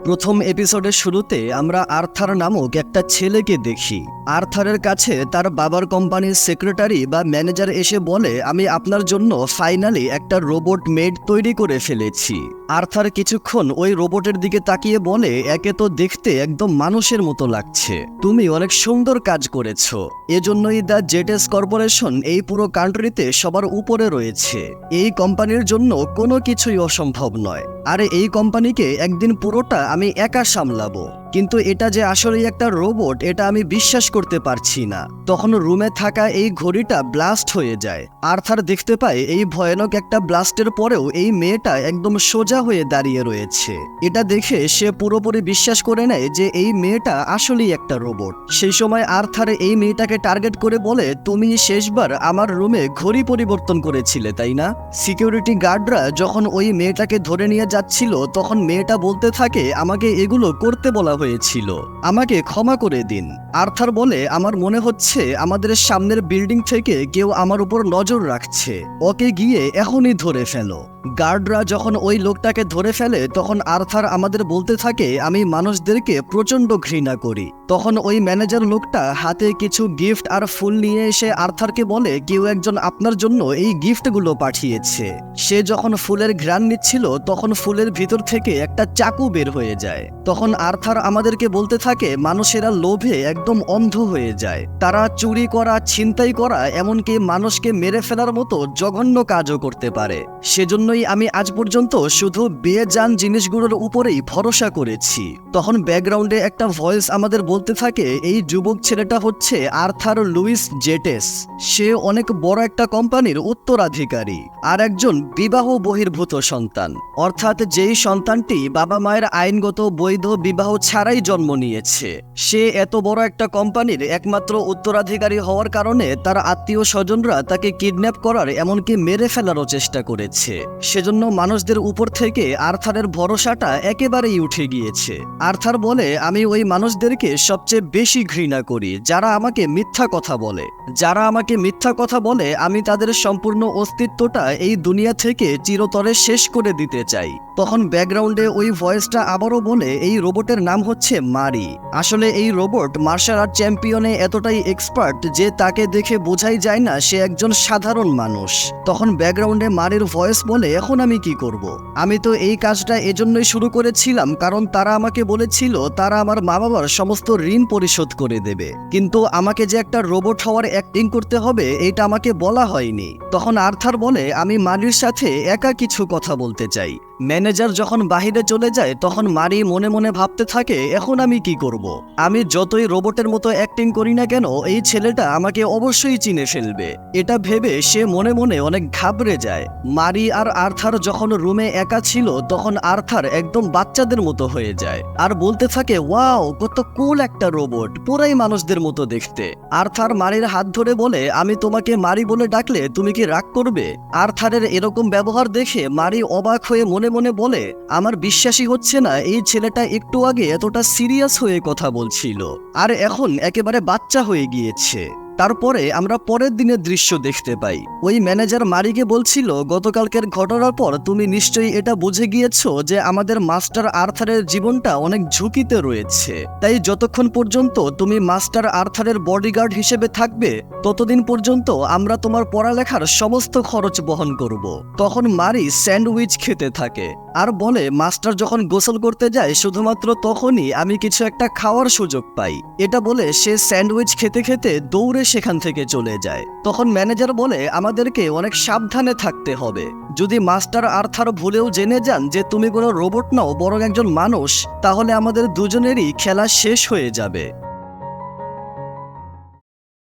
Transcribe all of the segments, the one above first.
প্রথম এপিসোডের শুরুতে আমরা আর্থার নামক একটা ছেলেকে দেখি। আর্থারের কাছে তার বাবার কোম্পানির সেক্রেটারি বা ম্যানেজার এসে বলে, আমি আপনার জন্য ফাইনালি একটা রোবট মেড তৈরি করে ফেলেছি। আর্থার কিছুক্ষণ ওই রোবটের দিকে তাকিয়ে বলে, একে তো দেখতে একদম মানুষের মতো লাগছে, তুমি অনেক সুন্দর কাজ করেছো, এজন্যই দ্য জেটেস কর্পোরেশন এই পুরো কান্ট্রিতে সবার উপরে রয়েছে। এই কোম্পানির জন্য কোনো কিছুই অসম্ভব নয়। আরে এই কোম্পানিকে একদিন পুরোটা আমি একা সামলাবো। কিন্তু এটা যে আসলেই একটা রোবট, এটা আমি বিশ্বাস করতে পারছি না। তখন রুমে থাকা এই ঘড়িটা ব্লাস্ট হয়ে যায়। আর্থার দেখতে পায় এই ভয়ানক একটা ব্লাস্টের পরেও এই মেয়েটা একদম সোজা হয়ে দাঁড়িয়ে রয়েছে। এটা দেখে সে পুরোপুরি বিশ্বাস করে নেয় যে এই মেয়েটা আসলেই একটা রোবট। সেই সময় আর্থার এই মেয়েটাকে টার্গেট করে বলে, তুমি শেষবার আমার রুমে ঘড়ি পরিবর্তন করেছিলে তাই না? সিকিউরিটি গার্ডরা যখন ওই মেয়েটাকে ধরে নিয়ে যাচ্ছিল তখন মেয়েটা বলতে থাকে, আমাকে এগুলো করতে বলা হয়েছিল, আমাকে ক্ষমা করে দিন। আর্থার বলে, আমার মনে হচ্ছে আমাদের সামনের বিল্ডিং থেকে কেউ আমার উপর নজর রাখছে, ওকে গিয়ে এখনই ধরে ফেলো। গার্ডরা যখন ওই লোকটাকে ধরে ফেলে তখন আর্থার আমাদের বলতে থাকে, আমি মানুষদেরকে প্রচন্ড ঘৃণা করি। তখন ওই ম্যানেজার লোকটা হাতে কিছু গিফট আর ফুল নিয়ে এসে আর্থারকে বলে, কেউ একজন আপনার জন্য এই গিফটগুলো পাঠিয়েছে। সে যখন ফুলের ঘ্রাণ নিচ্ছিল তখন ফুলের ভিতর থেকে একটা চাকু বের হয়ে যায়। তখন আর্থার আমাদেরকে বলতে থাকে, মানুষেরা লোভে একদম অন্ধ হয়ে যায়, তারা চুরি করা, ছিনতাই করা, এমনকি মানুষকে মেরে ফেলার মতো জঘন্য কাজও করতে পারে। সেজন্যই আমি আজ পর্যন্ত শুধু বেজান জিনিসগুলোর উপরেই ভরসা করেছি। তখন ব্যাকগ্রাউন্ডে একটা ভয়েস আমাদের বলতে থাকে, এই যুবক ছেলেটা হচ্ছে আর্থার লুইস জেটেস। সে অনেক বড় একটা কোম্পানির উত্তরাধিকারী আর একজন বিবাহ বহির্ভূত সন্তান, অর্থাৎ যেই সন্তানটি বাবা মায়ের আইনগত বৈধ বিবাহ ছাড়াই জন্ম নিয়েছে। সে এত বড় একটা কোম্পানির একমাত্র উত্তরাধিকারী হওয়ার কারণে তার আত্মীয় স্বজনরা তাকে কিডন্যাপ করার এমনকি মেরে ফেলারও চেষ্টা করেছে। সেজন্য মানুষদের উপর থেকে আর্থারের ভরসাটা একেবারেই উঠে গিয়েছে। আর্থার বলে, আমি ওই মানুষদেরকে সবচেয়ে বেশি ঘৃণা করি যারা আমাকে মিথ্যা কথা বলে। যারা আমাকে মিথ্যা কথা বলে আমি তাদের সম্পূর্ণ অস্তিত্বটা এই দুনিয়া থেকে চিরতরে শেষ করে দিতে চাই। তখন ব্যাকগ্রাউন্ডে ওই ভয়েসটা আবারও বলে, এই রোবটের নাম হচ্ছে মারি। আসলে এই রোবট মার্শাল আর্ট চ্যাম্পিয়নে এতটাই এক্সপার্ট যে তাকে দেখে বোঝাই যায় না সে একজন সাধারণ মানুষ। তখন ব্যাকগ্রাউন্ডে মারির ভয়েস বলে, এখন আমি কি করব? আমি তো এই কাজটা এজন্যই শুরু করেছিলাম কারণ তারা আমাকে বলেছিল তারা আমার মা বাবার সমস্ত ঋণ পরিশোধ করে দেবে, কিন্তু আমাকে যে একটা রোবট হওয়ার অ্যাক্টিং করতে হবে এটা আমাকে বলা হয়নি। তখন আর্থার বলে, আমি মারির সাথে একা কিছু কথা বলতে চাই। ম্যানেজার যখন বাহিরে চলে যায় তখন মারি মনে মনে ভাবতে থাকে, এখন আমি কি করব? আমি যতই রোবটের মতো অ্যাক্টিং করি না কেন এই ছেলেটা আমাকে অবশ্যই চিনে ফেলবে। এটা ভেবে সে মনে মনে অনেক ঘাবড়ে যায়। মারি আর আর্থার যখন রুমে একা ছিল তখন আর্থার একদম বাচ্চাদের মতো হয়ে যায় আর বলতে থাকে, ওয়াও কত কুল একটা রোবট, পুরাই মানুষদের মতো দেখতে। আর্থার মারির হাত ধরে বলে, আমি তোমাকে মারি বলে ডাকলে তুমি কি রাগ করবে? আর্থারের এরকম ব্যবহার দেখে মারি অবাক হয়ে মনে মনে বলে, আমার বিশ্বাসই হচ্ছে না এই ছেলেটা একটু আগে এতটা সিরিয়াস হয়ে কথা বলছিল আর এখন একেবারে বাচ্চা হয়ে গিয়েছে। তারপরে আমরা পরের দিনের দৃশ্য দেখতে পাই। ওই ম্যানেজার মারিকে বলছিল, গতকালকের ঘটনার পর তুমি নিশ্চয়ই এটা বুঝে গিয়েছো যে আমাদের মাস্টার আর্থারের জীবনটা অনেক ঝুঁকিতে রয়েছে, তাই যতক্ষণ পর্যন্ত তুমি মাস্টার আর্থারের বডিগার্ড হিসেবে থাকবে ততদিন পর্যন্ত আমরা তোমার পড়ালেখার সমস্ত খরচ বহন করব। তখন মারি স্যান্ডউইচ খেতে থাকে আর বলে, মাস্টার যখন গোসল করতে যায় শুধুমাত্র তখনই আমি কিছু একটা খাওয়ার সুযোগ পাই। এটা বলে সে স্যান্ডউইচ খেতে খেতে দৌড়ে সেখান থেকে চলে যায়। তখন ম্যানেজার বলে, আমাদেরকে অনেক সাবধানে থাকতে হবে, যদি মাস্টার আর্থার ভুলেও জেনে যান যে তুমি কোনো রোবট নও বরং একজন মানুষ, তাহলে আমাদের দুজনেরই খেলা শেষ হয়ে যাবে।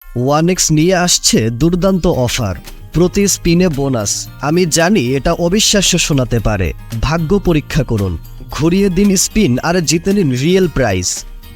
ওয়ানেক্স নিয়ে আসছে দুর্দান্ত অফার, প্রতি স্পিনে বোনাস। আমি জানি এটা অবিশ্বাস্য শোনাতে পারে, ভাগ্য পরীক্ষা করুন, ঘুরিয়ে দিন স্পিন আর জিতে নিন রিয়েল প্রাইজ।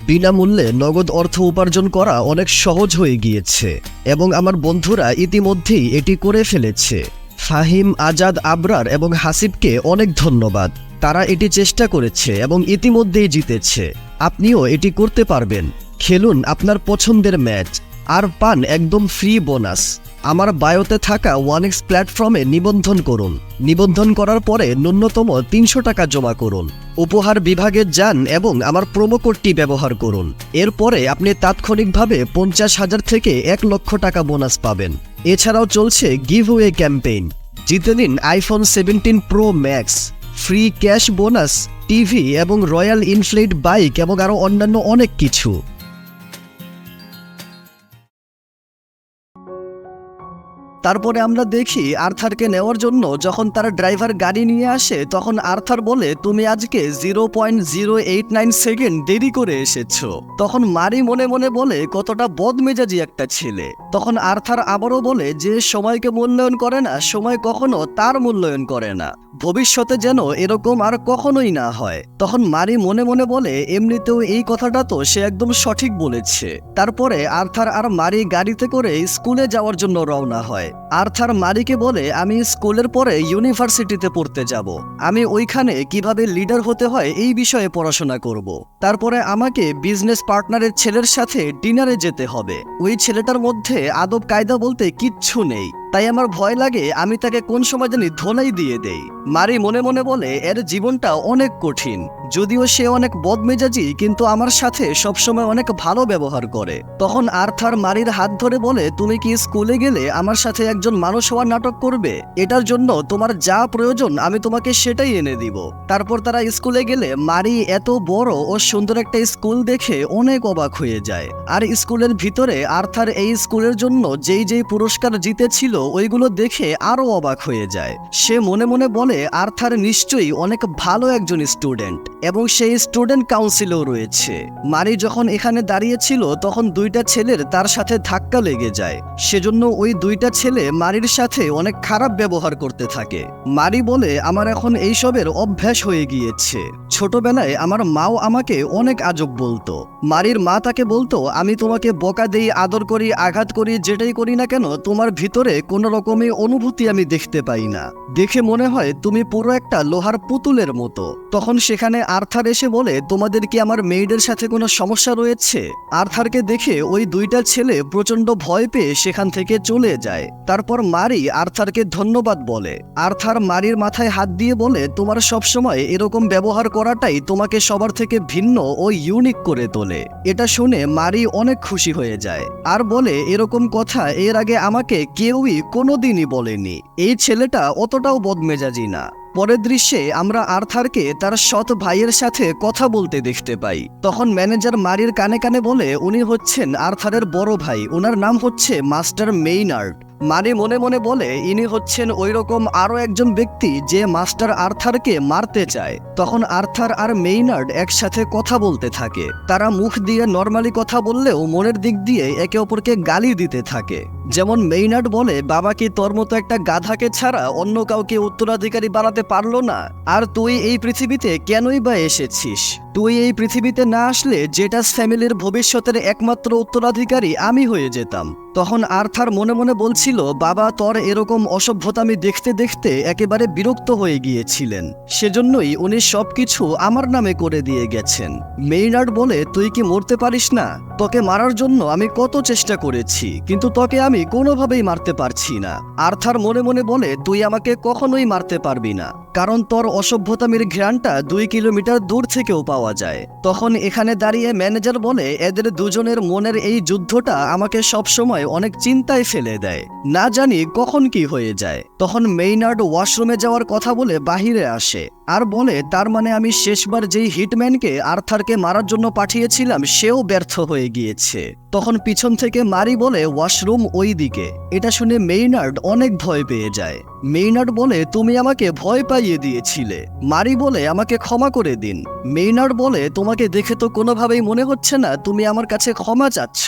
বিনামূল্যে নগদ অর্থ উপার্জন করা অনেক সহজ হয়ে গিয়েছে এবং আমার বন্ধুরা ইতিমধ্যেই এটি করে ফেলেছে। ফাহিম, আজাদ, আবরার এবং হাসিবকে অনেক ধন্যবাদ, তারা এটি চেষ্টা করেছে এবং ইতিমধ্যেই জিতেছে। আপনিও এটি করতে পারবেন। খেলুন আপনার পছন্দের ম্যাচ আর পান একদম ফ্রি বোনাস। আমার বায়োতে থাকা 1x প্ল্যাটফর্মে নিবন্ধন করুন। নিবন্ধন করার পরে ন্যূনতম 300 টাকা জমা করুন। উপহার বিভাগে যান এবং আমার প্রোমো কোডটি ব্যবহার করুন। এরপরে আপনি তাৎক্ষণিকভাবে 50,000 থেকে 1 লক্ষ টাকা বোনাস পাবেন। এছাড়াও চলছে গিভওয়ে ক্যাম্পেইন। জিতে নিন iPhone 17 pro max, free cash bonus, TV এবং রয়্যাল ইনফ্লেট বাইক এবং আরও অন্যান্য অনেক কিছু। তারপরে আমরা দেখি আর্থারকে নেওয়ার জন্য যখন তার ড্রাইভার গাড়ি নিয়ে আসে তখন আর্থার বলে, তুমি আজকে 0.089 সেকেন্ড দেরি করে এসেছো। তখন মারি মনে মনে বলে, কতটা বদমেজাজি একটা ছেলে। তখন আর্থার আবারও বলে যে সময়কে মূল্যায়ন করে না, সময় কখনো তার মূল্যায়ন করে না। ভবিষ্যতে যেন এরকম আর কখনোই না হয়। তখন মারি মনে মনে বলে, এমনিতেও এই কথাটা তো সে একদম সঠিক বলেছে। তারপরে আর্থার আর মারি গাড়িতে করে স্কুলে যাওয়ার জন্য রওনা হয়। আর্থার মারিকে বলে, আমি স্কুলের পরে ইউনিভার্সিটিতে পড়তে যাব। আমি ওইখানে কিভাবে লিডার হতে হয় এই বিষয়ে পড়াশোনা করব। তারপরে আমাকে বিজনেস পার্টনারের ছেলের সাথে ডিনারে যেতে হবে। ওই ছেলেটার মধ্যে আদব কায়দা বলতে কিচ্ছু নেই, তাই আমার ভয় লাগে আমি তাকে কোন সময় জানি ধোলাই দিয়ে দেই। মারি মনে মনে বলে, এর জীবনটা অনেক কঠিন। যদিও সে অনেক বদমেজাজি, কিন্তু আমার সাথে সবসময় অনেক ভালো ব্যবহার করে। তখন আর্থার মারির হাত ধরে বলে, তুমি কি স্কুলে গেলে আমার সাথে একজন মানুষ হওয়ার নাটক করবে? এটার জন্য তোমার যা প্রয়োজন আমি তোমাকে সেটাই এনে দিব। তারপর তারা স্কুলে গেলে মারি এত বড় ও সুন্দর একটা স্কুল দেখে অনেক অবাক হয়ে যায়। আর স্কুলের ভিতরে আর্থার এই স্কুলের জন্য যেই যেই পুরস্কার জিতেছিল ওইগুলো দেখে আরো অবাক হয়ে যায়। সে মনে মনে বলে, আর্থার নিশ্চয়ই অনেক ভালো একজন স্টুডেন্ট এবং সেই স্টুডেন্ট কাউন্সিলও রয়েছে। মারি যখন এখানে দাঁড়িয়েছিল তখন দুইটা ছেলের তার সাথে ধাক্কা লেগে যায়। সেজন্য ওই দুইটা ছেলে মারির সাথে অনেক খারাপ ব্যবহার করতে থাকে। মারি বলে, আমার এখন এইসবের অভ্যাস হয়ে গিয়েছে। ছোটবেলায় আমার মাও আমাকে অনেক আজব বলতো। মারির মা তাকে বলতো, আমি তোমাকে বকা দেই, আদর করি, আঘাত করি, যেটাই করি না কেন তোমার ভিতরে কোনো রকমের অনুভূতি আমি দেখতে পাই না। দেখে মনে হয় তুমি পুরো একটা লোহার পুতুলের মতো। তখন সেখানে আর্থার এসে বলে, তোমাদের কি আমার মেয়েদের সাথে কোনো সমস্যা রয়েছে? আর্থারকে দেখে ওই দুইটা ছেলে প্রচন্ড ভয় পেয়ে সেখান থেকে চলে যায়। তারপর মারি আর্থারকে ধন্যবাদ বলে। আর্থার মারির মাথায় হাত দিয়ে বলে, তোমার সবসময় এরকম ব্যবহার করাটাই তোমাকে সবার থেকে ভিন্ন ও ইউনিক করে তোলে। এটা শুনে মারি অনেক খুশি হয়ে যায় আর বলে, এরকম কথা এর আগে আমাকে কেউই কোনোদিনই বলেনি। এই ছেলেটা অতটাও বদমেজাজি না। পরের দৃশ্যে আমরা আর্থারকে তার সৎ ভাইয়ের সাথে কথা বলতে দেখতে পাই। তখন ম্যানেজার মারির কানে কানে বলে, উনি হচ্ছেন আর্থারের বড় ভাই, ওনার নাম হচ্ছে মাস্টার মেইনার্ড। মারি মনে মনে বলে, ইনি হচ্ছেন ওইরকম আরো একজন ব্যক্তি যে মাস্টার আর্থারকে মারতে চায়। তখন আর্থার আর মেইনার্ড একসাথে কথা বলতে থাকে। তারা মুখ দিয়ে নর্মালি কথা বললেও মনের দিক দিয়ে একে অপরকে গালি দিতে থাকে। যেমন মেইনার্ড বলে, বাবা কি তোর মতো একটা গাধাকে ছাড়া অন্য কাউকে উত্তরাধিকারী বানাতে পারলো না? আর তুই এই পৃথিবীতে কেনই বা এসেছিস? তুই এই পৃথিবীতে না আসলে জেটাস ফ্যামিলির ভবিষ্যতের একমাত্র উত্তরাধিকারী আমি হয়ে যেতাম। তখন আর্থার মনে মনে বলছিল, বাবা তোর এরকম অসভ্যতামি দেখতে দেখতে একেবারে বিরক্ত হয়ে গিয়েছিলেন, সেজন্যই উনি সবকিছু আমার নামে করে দিয়ে গেছেন। মেইনার্ড বলে, তুই কি মরতে পারিস না? তোকে মারার জন্য আমি কত চেষ্টা করেছি, কিন্তু তোকে আমি কোনোভাবেই মারতে পারছি না। আর্থার মনে মনে বলে, তুই আমাকে কখনোই মারতে পারবি না, কারণ তোর অসভ্যতামির ঘ্রাণটা 2 কিলোমিটার দূর থেকেও পাওয়া যায়। তখন এখানে দাঁড়িয়ে ম্যানেজার বলে, এদের দুজনের মনের এই যুদ্ধটা আমাকে সবসময় অনেক চিন্তায় ফেলে দেয়, না জানি কখন কি হয়ে যায়। তখন মেইনার্ড ওয়াশরুমে যাওয়ার কথা বলে বাহিরে আসে আর বলে, তার মানে আমি শেষবার যেই হিটম্যানকে আর্থারকে মারার জন্য পাঠিয়েছিলাম সেও ব্যর্থ হয়ে গিয়েছে। তখন পিছন থেকে মারি বলে, ওয়াশরুম ওই দিকে। এটা শুনে মেইনার্ড অনেক ভয় পেয়ে যায়। মেইনার্ড বলে, তুমি আমাকে ভয় পাইয়ে দিয়েছিলে। মারি বলে, আমাকে ক্ষমা করে দিন। মেইনার্ড বলে, তোমাকে দেখে তো কোনোভাবেই মনে হচ্ছে না তুমি আমার কাছে ক্ষমা চাচ্ছ।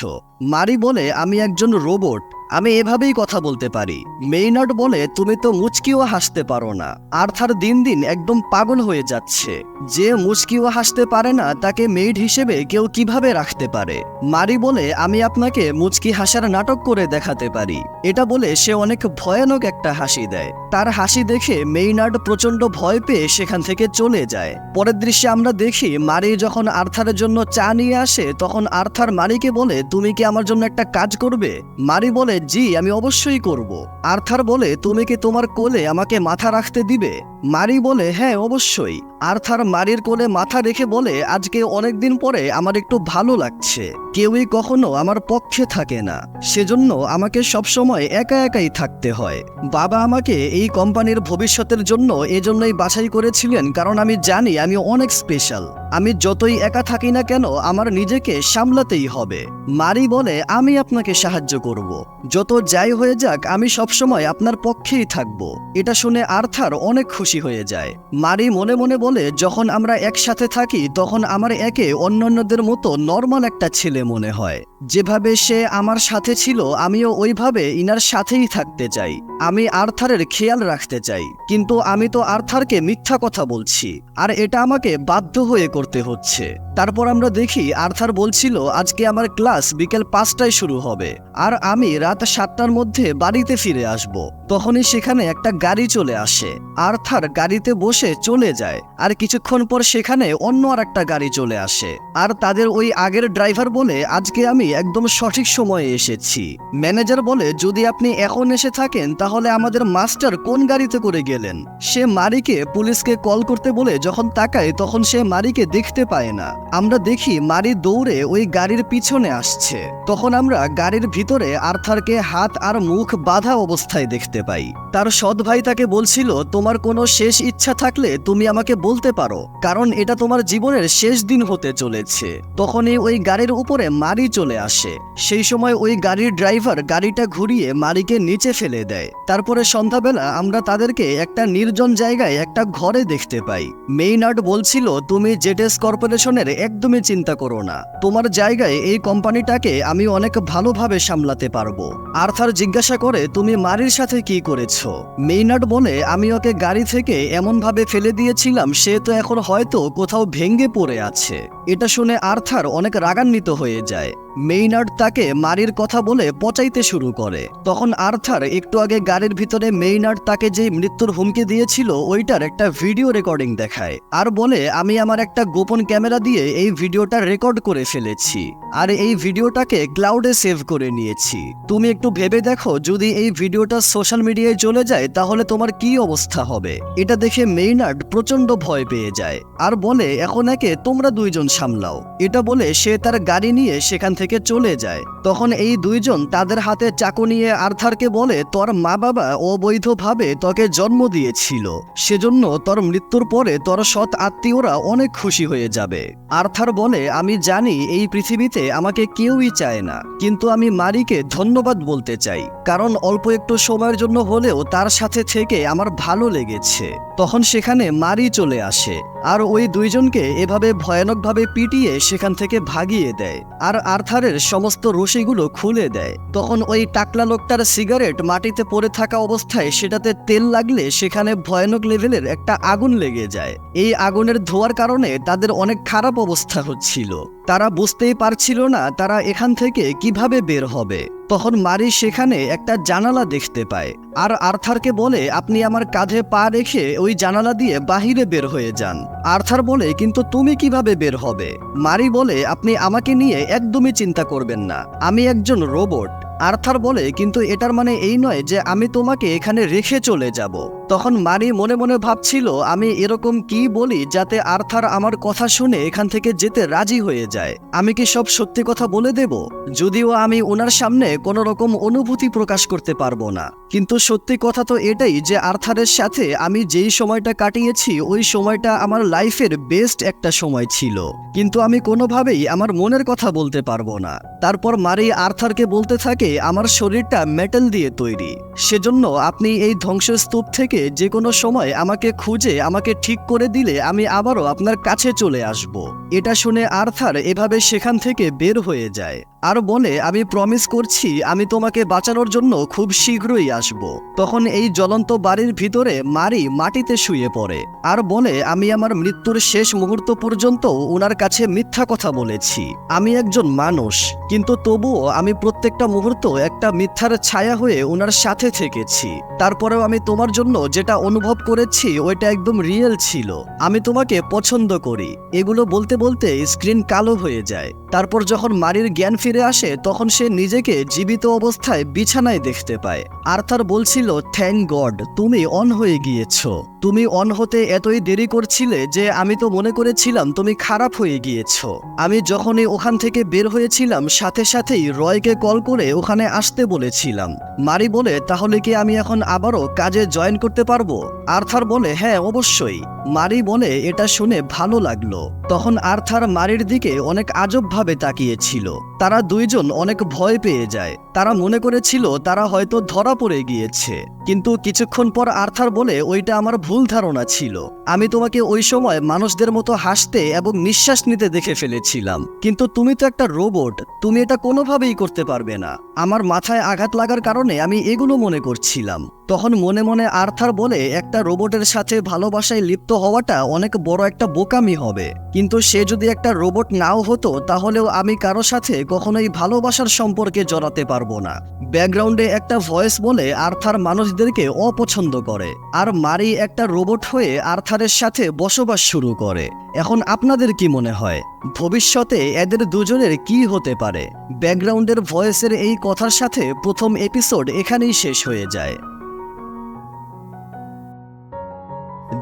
মারি বলে, আমি একজন রোবট, আমি এভাবেই কথা বলতে পারি। মেইনার্ড বলে, তুমি তো মুচকিও হাসতে পারো না। আর্থার দিন দিন একদম পাগল হয়ে যাচ্ছে। যে মুচকিও হাসতে পারে না তাকে মেইড হিসেবে কেউ কিভাবে রাখতে পারে? মারি বলে, আমি আপনাকে মুচকি হাসার নাটক করে দেখাতে পারি। এটা বলে সে অনেক ভয়ানক একটা হাসি দেয়। তার হাসি দেখে মেইনার্ড প্রচন্ড ভয় পেয়ে সেখান থেকে চলে যায়। পরের দৃশ্যে আমরা দেখি মারি যখন আর্থারের জন্য চা নিয়ে আসে তখন আর্থার মারিকে বলে, তুমি কি আমার জন্য একটা কাজ করবে? মারি বলে, জি আমি অবশ্যই করব। আর্থার বলে তুমি কি তোমার কোলে আমাকে মাথা রাখতে দিবে? মারি বলে হ্যাঁ অবশ্যই। আর্থার মারির কোলে মাথা রেখে বলে আজকে অনেকদিন পরে আমার একটু ভালো লাগছে। কেউই কখনো আমার পক্ষে থাকে না, সেজন্য আমাকে সবসময় একা একাই থাকতে হয়। বাবা আমাকে এই কোম্পানির ভবিষ্যতের জন্য এজন্যই বাছাই করেছিলেন, কারণ আমি জানি আমি অনেক স্পেশাল। আমি যতই একা থাকি না কেন আমার নিজেকে সামলাতেই হবে। মারি বলে আমি আপনাকে সাহায্য করব, যত যাই হয়ে যাক আমি সবসময় আপনার পক্ষেই থাকব। এটা শুনে আর্থার অনেক খুশি হয়ে যায়। মারি মনে মনে বলে যখন আমরা একসাথে থাকি তখন আমার একে অন্যান্যদের মতো নর্মাল একটা ছেলে মনে হয়। যেভাবে সে আমার সাথে ছিল আমিও ওইভাবে ইনার সাথেই থাকতে চাই। আমি আর্থারের খেয়াল রাখতে চাই, কিন্তু আমি তো আর্থারকে মিথ্যা কথা বলছি, আর এটা আমাকে বাধ্য হয়ে করতে হচ্ছে। তারপর আমরা দেখি আর্থার বলছিল আজকে আমার ক্লাস বিকেল 5টায় শুরু হবে, আর আমি রাত 7টার মধ্যে বাড়িতে ফিরে আসব। তখনই সেখানে একটা গাড়ি চলে আসে। আর্থার গাড়িতে বসে চলে যায়, আর কিছুক্ষণ পর সেখানে অন্য আর একটা গাড়ি চলে আসে, আর তাদের ওই আগের ড্রাইভার বলে আজকে আমি একদম সঠিক সময়ে এসেছি। ম্যানেজার বলে যদি আপনি এখন এসে থাকেন তাহলে আমাদের মাস্টার কোন গাড়িতে করে গেলেন? সে মারিকে পুলিশকে কল করতে বলে যখন তাকায় তখন সে মারিকে দেখতে পায় না। আমরা দেখি মারি দৌড়ে ওই গাড়ির পিছনে আসছে। তখন আমরা গাড়ির ভিতরে আর্থারকে হাত আর মুখ বাঁধা অবস্থায় দেখতে পাই। তার সৎ ভাই তাকে বলছিল তোমার কোনো শেষ ইচ্ছা থাকলে তুমি আমাকে বলতে পারো, কারণ এটা তোমার জীবনের শেষ দিন হতে চলেছে। তখনই ওই গাড়ির উপরে মারি চলে আসে। সেই সময় ওই গাড়ির ড্রাইভার গাড়িটা ঘুরিয়ে মারিকে নিচে ফেলে দেয়। তারপরে সন্ধ্যাবেলা আমরা তাদেরকে একটা নির্জন জায়গায় একটা ঘরে দেখতে পাই। মেইনার্ড বলছিল তুমি জেটেস কর্পোরেশনের একদমই চিন্তা করো না, তোমার জায়গায় এই কোম্পানিটাকে আমি অনেক ভালোভাবে সামলাতে পারবো। আর্থার জিজ্ঞাসা করে তুমি মারির সাথে কি করেছো? মেইনার্ড বলে আমি ওকে গাড়ি থেকে এমনভাবে ফেলে দিয়েছিলাম সে তো এখন হয়তো কোথাও ভেঙে পড়ে আছে। এটা শুনে আর্থার অনেক রাগান্বিত হয়ে যায়। মেইনার্ড তাকে মারির কথা বলে পচাইতে শুরু করে। তখন আর্থার একটু আগে গাড়ির ভিতরে মেইনার্ড তাকে যে মৃত্যুর হুমকি দিয়েছিল ওইটার একটা ভিডিও রেকর্ডিং দেখায়, আর বলে আমি আমার একটা গোপন ক্যামেরা দিয়ে এই ভিডিওটা রেকর্ড করে ফেলেছি, আর এই ভিডিওটাকে ক্লাউডে সেভ করে নিয়েছি। তুমি একটু ভেবে দেখো যদি এই ভিডিওটা সোশ্যাল মিডিয়ায় চলে যায় তাহলে তোমার কি অবস্থা হবে? এটা দেখে মেইনার্ড প্রচন্ড ভয় পেয়ে যায়, আর বলে এখন একে তোমরা দুইজন সামলাও। এটা বলে সে তার গাড়ি নিয়ে সেখান থেকে চলে যায়। তখন এই দুইজন তাদের হাতে চাকু নিয়ে আর্থারকে বলে তোর মা বাবা অবৈধভাবে তোকে জন্ম দিয়েছিল, সেজন্য তোর মৃত্যুর পরে তোর সৎ আত্মীয়রা অনেক খুশি হয়ে যাবে। আর্থার বলে আমি জানি এই পৃথিবীতে আমাকে কেউই চায় না, কিন্তু আমি মারিকে ধন্যবাদ বলতে চাই, কারণ অল্প একটু সময়ের জন্য হলেও তার সাথে থেকে আমার ভালো লেগেছে। তখন সেখানে মারি চলে আসে, আর ওই দুইজনকে এভাবে ভয়ানকভাবে পিটিয়ে সেখান থেকে ভাগিয়ে দেয়, আর আর্থারের সমস্ত রশিগুলো খুলে দেয়। তখন ওই টাকলা লোকটার সিগারেট মাটিতে পড়ে থাকা অবস্থায় সেটাতে তেল লাগলে সেখানে ভয়ানক লেভেলের একটা আগুন লেগে যায়। এই আগুনের ধোঁয়ার কারণে তাদের অনেক খারাপ অবস্থা হচ্ছিল, তারা বুঝতেই পারছিল না তারা এখান থেকে কিভাবে বের হবে। তখন মারি সেখানে একটা জানালা দেখতে পায়, আর আর্থারকে বলে আপনি আমার কাঁধে পা রেখে ওই জানালা দিয়ে বাহিরে বের হয়ে যান। আর্থার বলে কিন্তু তুমি কিভাবে বের হবে? মারি বলে আপনি আমাকে নিয়ে একদমই চিন্তা করবেন না, আমি একজন রোবট। আর্থার বলে কিন্তু এটার মানে এই নয় যে আমি তোমাকে এখানে রেখে চলে যাব। তখন মারি মনে মনে ভাবছিল আমি এরকম কি বলি যাতে আর্থার আমার কথা শুনে এখান থেকে যেতে রাজি হয়ে যায়। আমি কি সব সত্যি কথা বলে দেব? যদিও আমি ওনার সামনে কোনো রকম অনুভূতি প্রকাশ করতে পারবো না, কিন্তু সত্যি কথা তো এটাই যে আর্থারের সাথে আমি যেই সময়টা কাটিয়েছি ওই সময়টা আমার লাইফের বেস্ট একটা সময় ছিল, কিন্তু আমি কোনোভাবেই আমার মনের কথা বলতে পারবো না। তারপর মারি আর্থারকে বলতে থাকে আমার শরীরটা মেটাল দিয়ে তৈরি, সেজন্য আপনি এই ধ্বংসস্তূপ থেকে যে কোনো সময় আমাকে খুঁজে আমাকে ঠিক করে দিলে আমি আবারও আপনার কাছে চলে আসব। এটা শুনে আর্থার এভাবে সেখান থেকে বের হয়ে যায়, আর বলে আমি প্রমিস করছি আমি তোমাকে বাঁচানোর জন্য খুব শীঘ্রই আসব। তখন এই জ্বলন্ত বাড়ির ভিতরে মারি মাটিতে শুয়ে পড়ে, আর বলে আমি আমার মৃত্যুর শেষ মুহূর্ত পর্যন্ত ওনার কাছে মিথ্যা কথা বলেছি। আমি একজন মানুষ, কিন্তু তবুও আমি প্রত্যেকটা মুহূর্ত একটা মিথ্যার ছায়া হয়ে ওনার সাথে থেকেছি। তারপরেও আমি তোমার জন্য যেটা অনুভব করেছি ওইটা একদম রিয়েল ছিল। আমি তোমাকে পছন্দ করি। এগুলো বলতে বলতে স্ক্রিন কালো হয়ে যায়। তারপর যখন মারির জ্ঞান ফিরে আসে তখন সে নিজেকে জীবিত অবস্থায় বিছানায় দেখতে পায়। আর্থার বলছিল, থ্যাংক গড তুমি অন হয়ে গিয়েছো। তুমি অন হতে এতই দেরি করছিলে যে আমি তো মনে করেছিলাম তুমি খারাপ হয়ে গিয়েছো। আমি যখনই ওখান থেকে বের হয়েছিলাম সাথে সাথেই রয়কে কল করে ওখানে আসতে বলেছিলাম। মারি বলে, তাহলে কি আমি এখন আবারও কাজে জয়েন করতে পারবো? আর্থার বলে, হ্যাঁ অবশ্যই। মারি বলে, এটা শুনে ভালো লাগলো। তখন আর্থার মারির দিকে অনেক আজবভাবে তাকিয়েছিল। তারা দুইজন অনেক ভয় পেয়ে যায়। তারা মনে করেছিল তারা হয়তো ধরা পড়ে গিয়েছে। কিন্তু কিছুক্ষণ পর আর্থার বলে, ওইটা আমার ভুল ধারণা ছিল। আমি তোমাকে ওই সময় মানুষদের মতো হাসতে এবং নিঃশ্বাস নিতে দেখে ফেলেছিলাম, কিন্তু তুমি তো একটা রোবট, তুমি এটা কোনোভাবেই করতে পারবে না। আমার মাথায় আঘাত লাগার কারণে আমি এগুলো মনে করছিলাম। তখন মনে মনে আর্থার বলে, একটা রোবটের সাথে ভালোবাসায় লিপ্ত হওয়াটা অনেক বড় একটা বোকামি হবে, কিন্তু সে যদি একটা রোবট নাও হতো তাহলেও আমি কারো সাথে কখনোই ভালোবাসার সম্পর্কে জড়াতে পারবো না। ব্যাকগ্রাউন্ডে একটা ভয়েস বলে আর্থার মানুষদেরকে অপছন্দ করে, আর মারি একটা রোবট হয়ে আর্থারের সাথে বসবাস শুরু করে। এখন আপনাদের কি মনে হয় ভবিষ্যতে এদের দুজনের কি হতে পারে? ব্যাকগ্রাউন্ডের ভয়েসের এই কথার সাথে প্রথম এপিসোড এখানেই শেষ হয়ে যায়।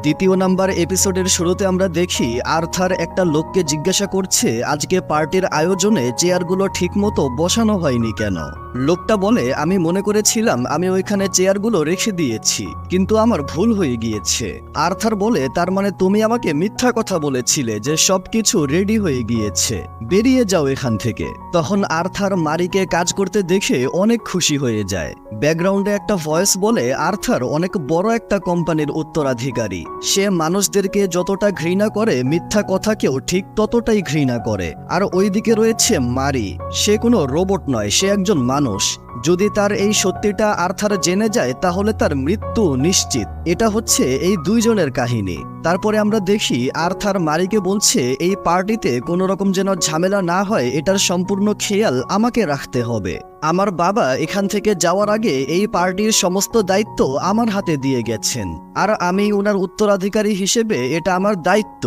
দ্বিতীয় নাম্বার এপিসোডের শুরুতে আমরা দেখি আর্থার একটা লোককে জিজ্ঞাসা করছে আজকে পার্টির আয়োজনে চেয়ারগুলো ঠিকমতো বসানো হয়নি কেন। লোকটা বলে, আমি মনে করেছিলাম আমি ওইখানে চেয়ারগুলো রেখে দিয়েছি, কিন্তু আমার ভুল হয়ে গিয়েছে। আর্থার বলে, তার মানে তুমি আমাকে মিথ্যা কথা বলেছিলে যে সবকিছু রেডি হয়ে গিয়েছে, বেরিয়ে যাও এখান থেকে। তখন আর্থার মারিকে কাজ করতে দেখে অনেক খুশি হয়ে যায়। ব্যাকগ্রাউন্ডে একটা ভয়েস বলে আর্থার অনেক বড় একটা কোম্পানির উত্তরাধিকারী। সে মানুষদেরকে যতটা ঘৃণা করে মিথ্যা কথাকেও ঠিক ততটাই ঘৃণা করে। আর ওইদিকে রয়েছে মারি, সে কোনো রোবট নয়, সে একজন মানুষ। যদি তার এই সত্যিটা আর্থার জেনে যায় তাহলে তার মৃত্যু নিশ্চিত। এটা হচ্ছে এই দুইজনের কাহিনী। তারপরে আমরা দেখি আর্থার মারিকে বলছে এই পার্টিতে কোনো রকম যেন ঝামেলা না হয় এটার সম্পূর্ণ খেয়াল আমাকে রাখতে হবে। আমার বাবা এখান থেকে যাওয়ার আগে এই পার্টির সমস্ত দায়িত্ব আমার হাতে দিয়ে গেছেন, আর আমি ওনার উত্তরাধিকারী হিসেবে এটা আমার দায়িত্ব।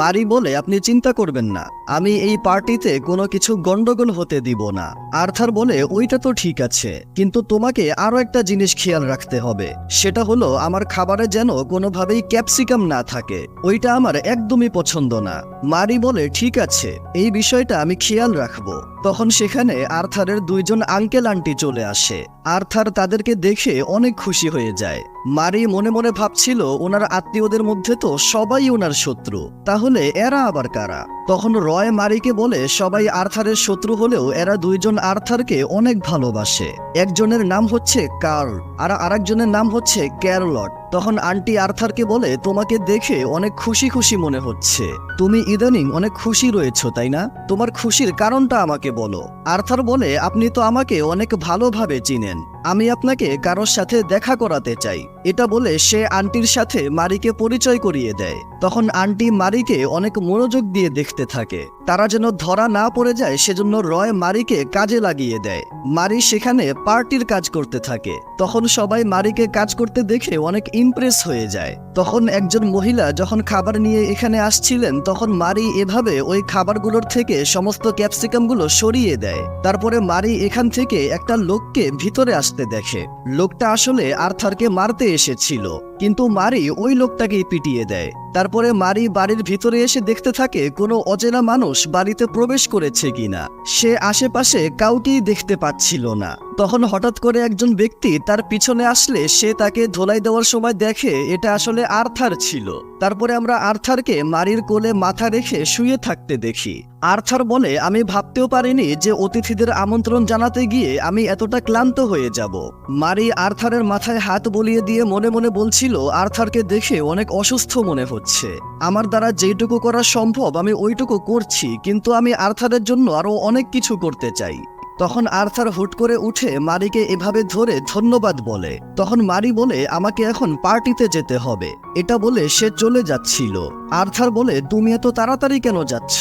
মারি বলে, আপনি চিন্তা করবেন না, আমি এই পার্টিতে কোনো কিছু গন্ডগোল হতে দিব না। আর্থার বলে, ওইটা তো ঠিক আছে, কিন্তু তোমাকে আরো একটা জিনিস খেয়াল রাখতে হবে, সেটা হলো আমার খাবারে যেন কোনোভাবেই ক্যাপসিকাম না থাকে, ওইটা আমার একদমই পছন্দ না। মারি বলে, ঠিক আছে, এই বিষয়টা আমি খেয়াল রাখবো। তখন সেখানে আর্থারের দুইজন আঙ্কেল আন্টি চলে আসে। আর্থার তাদেরকে দেখে অনেক খুশি হয়ে যায়। মারি মনে মনে ভাবছিল ওনার আত্মীয়দের মধ্যে তো সবাই ওনার শত্রু, তাহলে এরা আবার কারা? তখন রয় মারিকে বলে, সবাই আর্থারের শত্রু হলেও এরা দুইজন আর্থারকে অনেক ভালোবাসে। একজনের নাম হচ্ছে কার্ল আর আরেকজনের নাম হচ্ছে ক্যারলট। তখন আন্টি আর্থারকে বলে, তোমাকে দেখে অনেক খুশি খুশি মনে হচ্ছে, তুমি ইদানিং অনেক খুশি রয়েছো তাই না? তোমার খুশির কারণটা আমাকে বলো। আর্থার বলে, আপনি তো আমাকে অনেক ভালোভাবে চিনেন, আমি আপনাকে কারোর সাথে দেখা করাতে চাই। এটা বলে সে আন্টির সাথে মারিকে পরিচয় করিয়ে দেয়। তখন আন্টি মারিকে অনেক মনোযোগ দিয়ে দেখতে থাকে। তারা যেন ধরা না পড়ে যায় সেজন্য রয় মারিকে কাজে লাগিয়ে দেয়। মারি সেখানে পার্টির কাজ করতে থাকে। তখন সবাই মারিকে কাজ করতে দেখে অনেক ইমপ্রেস হয়ে যায়। তখন একজন মহিলা যখন খাবার নিয়ে এখানে আসছিলেন তখন মারি এভাবে ওই খাবারগুলোর থেকে সমস্ত ক্যাপসিকামগুলো সরিয়ে দেয়। তারপরে মারি এখান থেকে একটা লোককে ভিতরে আসতে দেখে। লোকটা আসলে আর্থারকে মারতে এসেছিল, কিন্তু মারি ওই লোকটাকেই পিটিয়ে দেয়। তারপরে মারি বাড়ির ভিতরে এসে দেখতে থাকে কোনো অচেনা মানুষ বাড়িতে প্রবেশ করেছে কিনা। সে আশেপাশে কাউকেই দেখতে পাচ্ছিল না। তখন হঠাৎ করে একজন ব্যক্তি তার পিছনে আসলে সে তাকে ধোলাই দেওয়ার সময় দেখে এটা আসলে আর্থার ছিল। তারপরে আমরা আর্থারকে মারির কোলে মাথা রেখে শুয়ে থাকতে দেখি। আর্থার বলে, আমি ভাবতেও পারিনি যে অতিথিদের আমন্ত্রণ জানাতে গিয়ে আমি এতটা ক্লান্ত হয়ে যাব। মারি আর্থারের মাথায় হাত বলিয়ে দিয়ে মনে মনে বলছিল, আর্থারকে দেখে অনেক অসুস্থ মনে হচ্ছে, আমার দ্বারা যেটুকু করা সম্ভব আমি ওইটুকু করছি, কিন্তু আমি আর্থারের জন্য আরো অনেক কিছু করতে চাই। তখন আর্থার হুট করে উঠে মারিকে এভাবে ধরে ধন্যবাদ বলে। তখন মারি বলে, আমাকে এখন পার্টিতে যেতে হবে, এটা বলে সে চলে যাচ্ছিল। আর্থার বলে, তুমি এত তাড়াতাড়ি কেন যাচ্ছ?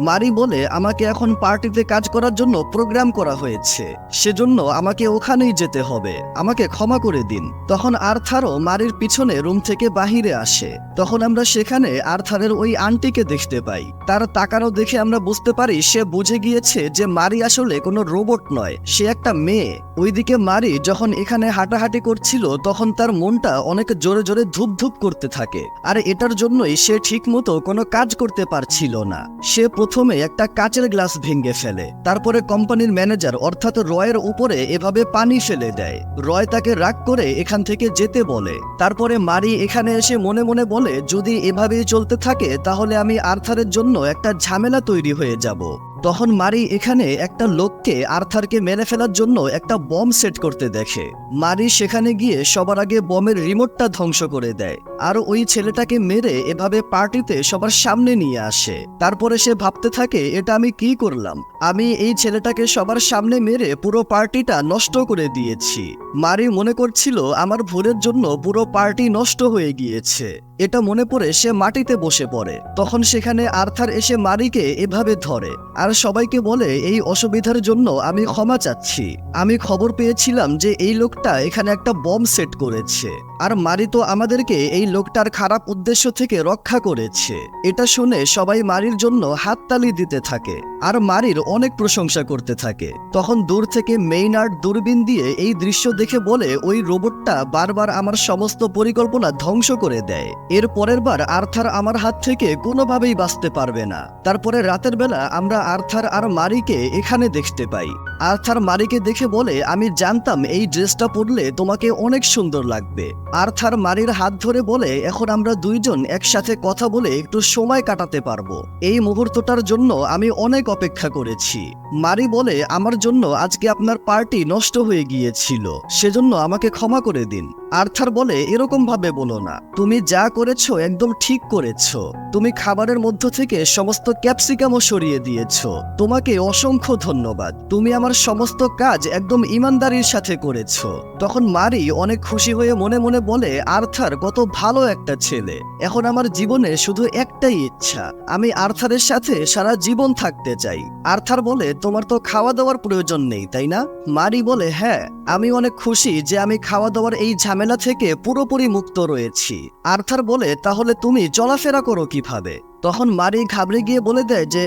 মারি বলে, আমাকে এখন পার্টিতে কাজ করার জন্য প্রোগ্রাম করা হয়েছে, সেজন্য আমাকে ওখানেই যেতে হবে, আমাকে ক্ষমা করে দিন। তখন আর্থারও মারির পিছনে রুম থেকে বাহিরে আসে। তখন আমরা সেখানে আর্থারের ওই আন্টিকে দেখতে পাই। তার তাকানো দেখে আমরা বুঝতে পারি সে বুঝে গিয়েছে যে মারি আসলে কোনো রোবট নয়, সে একটা মেয়ে। ওইদিকে মারি যখন এখানে হাঁটাহাঁটি করছিল তখন তার মনটা অনেক জোরে জোরে ধুপধুপ করতে থাকে, আর এটার জন্যই সে ঠিকমতো কোনো কাজ করতে পারছিল না। সে প্রথমে একটা কাচের গ্লাস ভেঙে ফেলে, তারপরে কোম্পানির ম্যানেজার অর্থাৎ রয়ের উপরে এভাবে পানি ফেলে দেয়। রয় তাকে রাগ করে এখান থেকে যেতে বলে। তারপরে মারি এখানে এসে মনে মনে বলে, যদি এভাবেই চলতে থাকে তাহলে আমি আর্থারের জন্য একটা ঝামেলা তৈরি হয়ে যাব। তখন মারি এখানে একটা লোককে আর্থারকে মেরে ফেলার জন্য একটা বম সেট করতে দেখে। মারি সেখানে গিয়ে সবার আগে বমের রিমোটটা ধ্বংস করে দেয়, আর ওই ছেলেটাকে মেরে এভাবে পার্টিতে সবার সামনে নিয়ে আসে। তারপরে সে ভাবতে থাকে, এটা আমি কি করলাম? আমি এই ছেলেটাকে সবার সামনে মেরে পুরো পার্টিটা নষ্ট করে দিয়েছি। মারি মনে করছিল আমার ভুলের জন্য পুরো পার্টি নষ্ট হয়ে গিয়েছে। এটা মনে পড়ে সে মাটিতে বসে পড়ে। তখন সেখানে আর্থার এসে মারিকে এভাবে ধরে আর সবাইকে বলে, এই অসুবিধার জন্য আমি ক্ষমা চাচ্ছি। আমি খবর পেয়েছিলাম যে এই লোকটা এখানে একটা বম সেট করেছে, আর মারি তো আমাদেরকে এই লোকটার খারাপ উদ্দেশ্য থেকে রক্ষা করেছে। এটা শুনে সবাই মারির জন্য হাততালি দিতে থাকে আর মারির অনেক প্রশংসা করতে থাকে। তখন দূর থেকে মেইনার্ড দূরবীন দিয়ে এই দৃশ্য দেখে বলে, ওই রোবটটা বারবার আমার সমস্ত পরিকল্পনা ধ্বংস করে দেয়। এর পরের বার আর্থার আমার হাত থেকে কোনোভাবেই বাঁচতে পারবে না। তারপরে রাতের বেলা আমরা আর্থার আর মারিকে এখানে দেখতে পাই। আর্থার মারিকে দেখে বলে, আমি জানতাম এই ড্রেসটা পরলে তোমাকে অনেক সুন্দর লাগবে। আর্থার মারির হাত ধরে বলে, এখন আমরা দুইজন একসাথে কথা বলে একটু সময় কাটাতে পারবো। এই মুহূর্তটার জন্য আমি অনেক অপেক্ষা করেছি। মারি বলে, আমার জন্য আজকে আপনার পার্টি নষ্ট হয়ে গিয়েছিল, সেজন্য আমাকে ক্ষমা করে দিন। আর্থার বলে, এরকম ভাবে বলো না, তুমি যা করেছো একদম ঠিক করেছো। তুমি খাবারের মধ্য থেকে সমস্ত ক্যাপসিকামও সরিয়ে দিয়েছো। তোমাকে অসংখ্য ধন্যবাদ। তুমি আমার সমস্ত কাজ একদম ইমানদারির সাথে করেছো। তখন মারি অনেক খুশি হয়ে মনে মনে বলে, আর্থার কত ভালো একটা ছেলে। এখন আমার জীবনে শুধু একটাই ইচ্ছা, আমি আর্থারের সাথে সারা জীবন থাকতে চাই। আর্থার বলে, তোমার তো খাওয়া দাওয়ার প্রয়োজন নেই, তাই না? মারি বলে, হ্যাঁ, আমি অনেক খুশি যে আমি খাওয়া দাওয়ার এই ঝামেলা থেকে পুরোপুরি মুক্ত রয়েছি। আর্থার বলে, তাহলে তুমি চলাফেরা করো কিভাবে? তখন মারি ঘাবড়ে গিয়ে বলে দেয় যে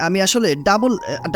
আমি আসলে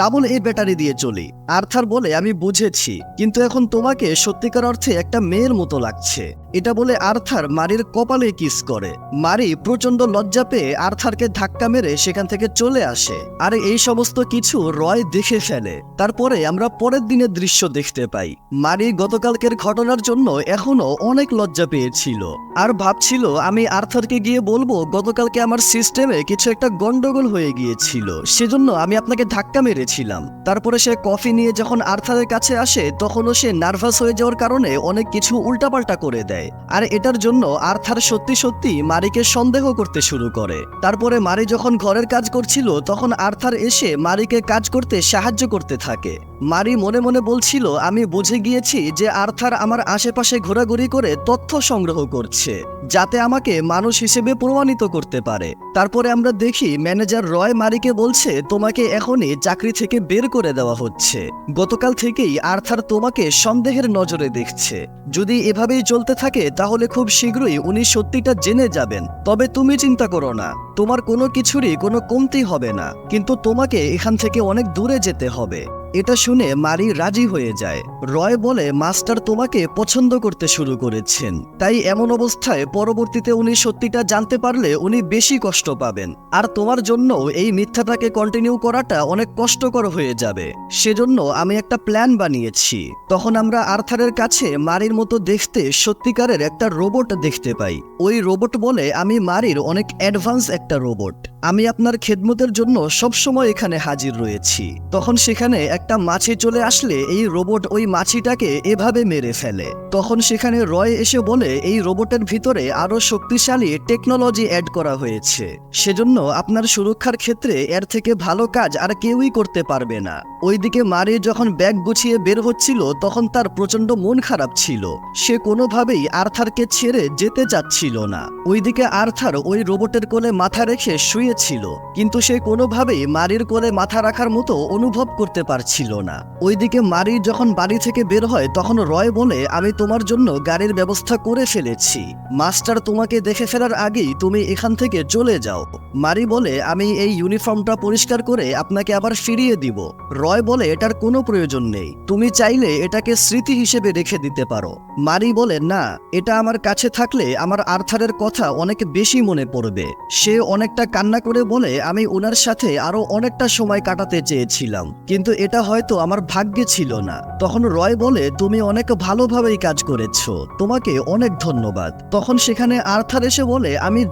ডাবল এ ব্যাটারি দিয়ে চলি। আর্থার বলে, আমি বুঝেছি, কিন্তু এখন তোমাকে সত্যিকার অর্থে একটা মেয়ের মতো লাগছে। এটা বলে আর্থার মারির কপালে কিস করে। মারি প্রচন্ড লজ্জা পেয়ে আর্থারকে ধাক্কা মেরে সেখান থেকে চলে আসে, আর এই সমস্ত কিছু রয় দেখে ফেলে। তারপরে আমরা পরের দিনের দৃশ্য দেখতে পাই। মারি গতকালকের ঘটনার জন্য এখনো অনেক লজ্জা পেয়েছিল আর ভাবছিল, আমি আর্থারকে গিয়ে বলবো গতকালকে আমার সিস্টেমে কিছু একটা গন্ডগোল হয়ে গিয়েছিল, সেজন্য আমি আপনাকে ধাক্কা মেরেছিলাম। তারপরে সে কফি নিয়ে যখন আর্থারের কাছে আসে তখনও সে নার্ভাস হয়ে যাওয়ার কারণে অনেক কিছু উল্টাপাল্টা করে দেয়, আর এটার জন্য আর্থার সত্যি সত্যি মারিকে সন্দেহ করতে শুরু করে। তারপরে মারি যখন ঘরের কাজ করছিল তখন আর্থার এসে মারিকে কাজ করতে সাহায্য করতে থাকে। মারি মনে মনে বলছিল, আমি বুঝে গিয়েছি যে আর্থার আমার আশেপাশে ঘোরাঘুরি করে তথ্য সংগ্রহ করছে, যাতে আমাকে মানুষ হিসেবে প্রমাণিত করতে পারে। তারপরে আমরা দেখি ম্যানেজার রয় মারিকে বলছে, তোমাকে এখনই চাকরি থেকে বের করে দেওয়া হচ্ছে। গতকাল থেকেই আর্থার তোমাকে সন্দেহের নজরে দেখছে। যদি এভাবেই চলতে থাকে তাহলে খুব শীঘ্রই উনি সত্যিটা জেনে যাবেন। তবে তুমি চিন্তা করো না, তোমার কোনো কিছুরই কোনো কমতি হবে না, কিন্তু তোমাকে এখান থেকে অনেক দূরে যেতে হবে। এটা শুনে মারি রাজি হয়ে যায়। রয় বলে, মাস্টার তোমাকে পছন্দ করতে শুরু করেছেন, তাই এমন অবস্থায় পরবর্তীতে উনি সত্যিটা জানতে পারলে উনি বেশি কষ্ট পাবেন, আর তোমার জন্য এই মিথ্যাটাকে কন্টিনিউ করাটা অনেক কষ্টকর হয়ে যাবে। সেজন্য আমি একটা প্ল্যান বানিয়েছি। তখন আমরা আর্থারের কাছে মারির মতো দেখতে সত্যিকারের একটা রোবট দেখতে পাই। ওই রোবট বলে, আমি মারির অনেক অ্যাডভান্স একটা রোবট, আমি আপনার খেদমতের জন্য সবসময় এখানে হাজির রয়েছি। তখন সেখানে একটা মাছি চলে আসলে এই রোবট ওই মাছিটাকে এভাবে মেরে ফেলে। তখন সেখানে রয় এসে বলে এই রোবটের ভিতরে আরো শক্তিশালী টেকনোলজি অ্যাড করা হয়েছে, সেজন্য আপনার সুরক্ষার ক্ষেত্রে এর থেকে ভালো কাজ আর কেউই করতে পারবে না। ওইদিকে মারি যখন ব্যাগ গুছিয়ে বের হচ্ছিল তখন তার প্রচন্ড মন খারাপ ছিল। সে কোনোভাবেই আর্থারকে ছেড়ে যেতে চাচ্ছিল না। ওইদিকে আর্থার ওই রোবটের কোলে মাথা রেখে শুয়েছিল, কিন্তু সে কোনোভাবেই মারির কোলে মাথা রাখার মতো অনুভব করতে পারছিল না। ওইদিকে মারি যখন বাড়ি থেকে বের হয় তখন রয় বলে, আমি তোমার জন্য গাড়ির ব্যবস্থা করে ফেলেছি, মাস্টার তোমাকে দেখে ফেলার আগেই তুমি এখান থেকে চলে যাও। মারি বলে, আমি এই ইউনিফর্মটা পরিষ্কার করে আপনাকে আবার ফিরিয়ে দিব। রয় বলে, এটার কোনো প্রয়োজন নেই, তুমি চাইলে এটাকে স্মৃতি হিসেবে রেখে দিতে পারো। মারি বলে, না, এটা আমার কাছে থাকলে আমার আর্থারের কথা অনেক বেশি মনে পড়বে। সে অনেকটা কান্না করে বলে, আমি ওনার সাথে আরো অনেকটা সময় কাটাতে চেয়েছিলাম, কিন্তু এটা হয়তো আমার ভাগ্যে ছিল না। তখন রয় বলে, তুমি অনেক ভালোভাবেই কাজ করেছো, তোমাকে অনেক ধন্যবাদ। তখন সেখানে আর্থার এসে বলে, আমি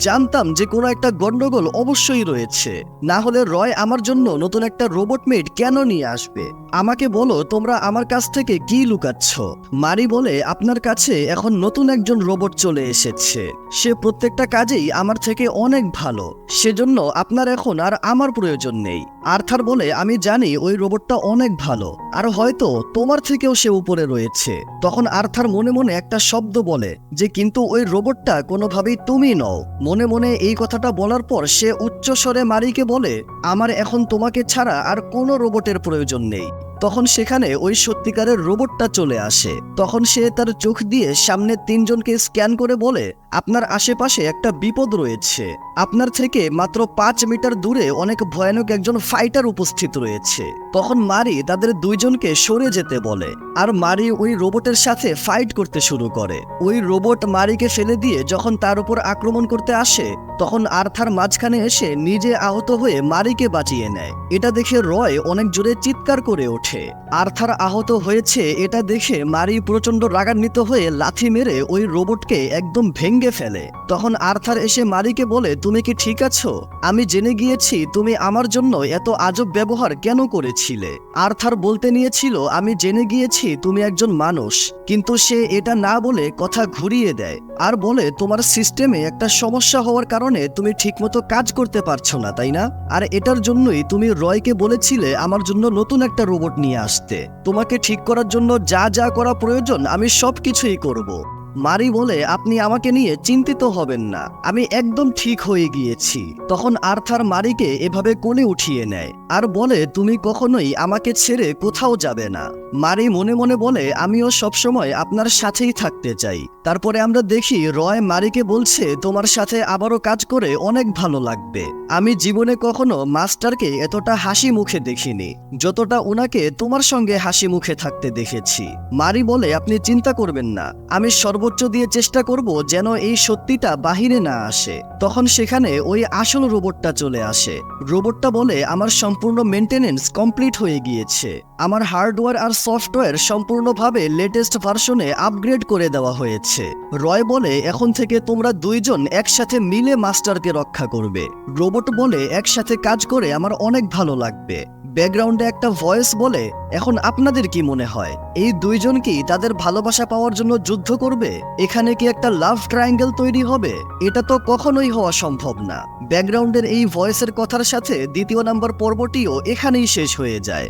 জানতাম যে কোনো একটা গন্ডগোল অবশ্যই রয়েছে, না হলে রয় আমার জন্য নতুন একটা রোবট মেড কেন নিয়ে আসবে? আমাকে বলো, তোমরা আমার কাছ থেকে কি লুকাচ্ছ? মারি বলে, আপনার কাছে এখন নতুন একজন রোবট চলে এসেছে, সে প্রত্যেকটা কাজেই আমার থেকে অনেক ভালো, সেজন্য আপনার এখন আর আমার প্রয়োজন নেই। আর্থার বলে, আমি জানি ওই রোবটটা অনেক ভালো, আর হয়তো তোমার থেকেও সে উপরে রয়েছে। তখন আর্থার মনে মনে একটা শব্দ বলে যে, কিন্তু ওই রোবটটা কোনোভাবেই তুমি নও। মনে মনে এই কথাটা বলার পর সে উচ্চস্বরে মারিকে বলে, আমার এখন তোমাকে ছাড়া আর কোনো রোবটের প্রয়োজন নেই। তখন সেখানে ওই সত্যিকারের রোবটটা চলে আসে। তখন সে তার চোখ দিয়ে সামনে তিনজনকে স্ক্যান করে বলে, আপনার আশেপাশে একটা বিপদ রয়েছে, আপনার থেকে মাত্র 5 মিটার দূরে অনেক ভয়ানক একজন ফাইটার উপস্থিত রয়েছে। তখন মারি তাদের দুইজনকে সরে যেতে বলে, আর মারি ওই রোবটের সাথে ফাইট করতে শুরু করে। ওই রোবট মারিকে ফেলে দিয়ে যখন তার উপর আক্রমণ করতে আসে তখন আর্থার মাঝখানে এসে নিজে আহত হয়ে মারিকে বাঁচিয়ে নেয়। এটা দেখে রয় অনেক জোরে চিৎকার করে ওঠে। আর্থার আহত হয়েছে এটা দেখে মারি প্রচন্ড রাগান্বিত হয়ে লাথি মেরে ওই রোবটকে একদম ভেঙে ফেলে। তখন আর্থার এসে মারিকে বলে, তুমি কি ঠিক আছো? আমি জেনে গিয়েছি তুমি আমার জন্য এত আজব ব্যবহার কেন করেছিলে। আর্থার বলতে নিয়েছিল, আমি জেনে গিয়েছি তুমি একজন মানুষ, কিন্তু সে এটা না বলে কথা ঘুরিয়ে দেয় আর বলে, তোমার সিস্টেমে একটা সমস্যা হওয়ার কারণে তুমি ঠিকমতো কাজ করতে পারছো না, তাই না? আর এটার জন্যই তুমি রয়কে বলেছিলে আমার জন্য নতুন একটা রোবট নিয়ে আসতে। তোমাকে ঠিক করার জন্য যা যা করা প্রয়োজন আমি সবকিছুই করব। মারি বলে, আপনি আমাকে নিয়ে চিন্তিত হবেন না, আমি একদম ঠিক হয়ে গিয়েছি। তখন আর্থার মারিকে এভাবে কোলে উঠিয়ে নেয় আর বলে, তুমি কখনোই আমাকে ছেড়ে কোথাও যাবে না। মারি মনে মনে বলে, আমিও সবসময় আপনার সাথেই থাকতে চাই। তারপরে আমরা দেখি রয় মারিকে বলছে, তোমার সাথে আবারও কাজ করে অনেক ভালো লাগবে। আমি জীবনে কখনো মাস্টারকে এতটা হাসি মুখে দেখিনি যতটা ওনাকে তোমার সঙ্গে হাসি মুখে থাকতে দেখেছি। মারি বলে, আপনি চিন্তা করবেন না, আমি সর্বোচ্চ দিয়ে চেষ্টা করব যেন এই সত্যিটা বাহিরে না আসে। তখন সেখানে ওই আসল রোবটটা চলে আসে। রোবটটা বলে, আমার সম্পূর্ণ মেনটেনেন্স কমপ্লিট হয়ে গিয়েছে, আমার হার্ডওয়্যার আর সফটওয়্যার সম্পূর্ণভাবে লেটেস্ট ভার্সনে আপগ্রেড করে দেওয়া হয়েছে। রয় বলে, এখন থেকে তোমরা দুইজন একসাথে মিলে মাস্টারকে রক্ষা করবে। রোবট বলে, একসাথে কাজ করে আমার অনেক ভালো লাগবে। ব্যাকগ্রাউন্ডে একটা ভয়েস বলে, এখন আপনাদের কি মনে হয় এই দুইজন কি তাদের ভালোবাসা পাওয়ার জন্য যুদ্ধ করবে? এখানে কি একটা লাভ ট্রায়াঙ্গেল তৈরি হবে? এটা তো কখনোই হওয়া সম্ভব না। ব্যাকগ্রাউন্ডের এই ভয়েসের কথার সাথে দ্বিতীয় নাম্বার পর্বটিও এখানেই শেষ হয়ে যায়।